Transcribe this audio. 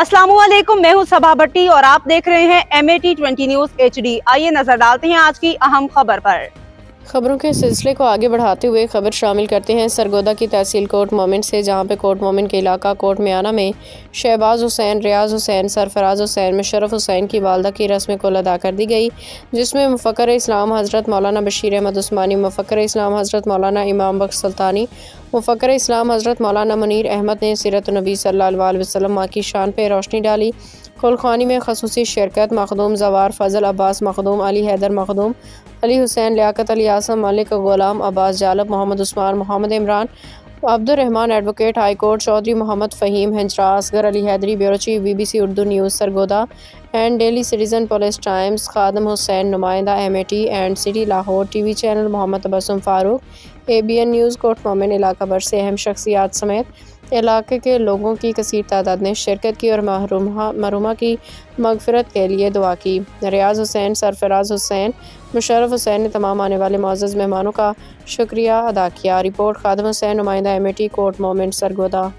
अस्सलामु अलैकुम, मैं हूं सबा भट्टी और आप देख रहे हैं MAT20 न्यूज़ HD। आइए नजर डालते हैं आज की अहम खबर पर। खबरों के सिलसिले को आगे बढ़ाते हुए खबर शामिल करते हैं सरगोदा की तहसील कोट मोमिन से, जहां पे कोट मोमिन के इलाका कोट मियाना में शहबाज हुसैन, रियाज हुसैन, सरफराज हुसैन, मुशर्रफ हुसैन की वालदा की रस्म कुल अदा कर दी गई, जिसमें मुफक्कर इस्लाम हज़रत मौलाना बशीर अहमद उस्मानी, मुफक्कर इस्लाम हज़रत मौलाना इमाम बख्श सुल्तानी, मुफक्कर इस्लाम हज़रत मौलाना मुनीर अहमद ने सीरत नबी सल्लल्लाहु अलैहि वसल्लम माँ की शान पर रोशनी डाली। कुलखानी में खसूसी शिरकत Makhdoom Jawar, Fazal Abbas Makhdoom, Ali Haider Makhdoom, Ali Hussain, Liaquat Ali Aasam, Malik Ghulam Abbas Jalab, Mohammad Usman, Mohammad Imran, Abdurrehman advocate high court, Chaudhry Mohammad Faheem Hinjra, Asghar Ali Haidri, bureau chief BBC Urdu news Sargodha and daily citizen, police times, Khadim Hussain, नुमाइंदा MAT and city Lahore, TV channel Mohammad Tabassum Farooq, ABN news Kot Momin इलाका भर से अहम शख्सियात समेत इलाके के लोगों की कसीर तादाद ने शिरकत की और मरहुमा की मगफिरत के लिए दुआ की। रियाज हुसैन, सरफराज हुसैन, मुशर्रफ हुसैन ने तमाम आने वाले मुअज़्ज़ज़ मेहमानों का शुक्रिया अदा किया। रिपोर्ट खादम हुसैन, नुमाइंदा MAT कोट मोमिन सरगोदा।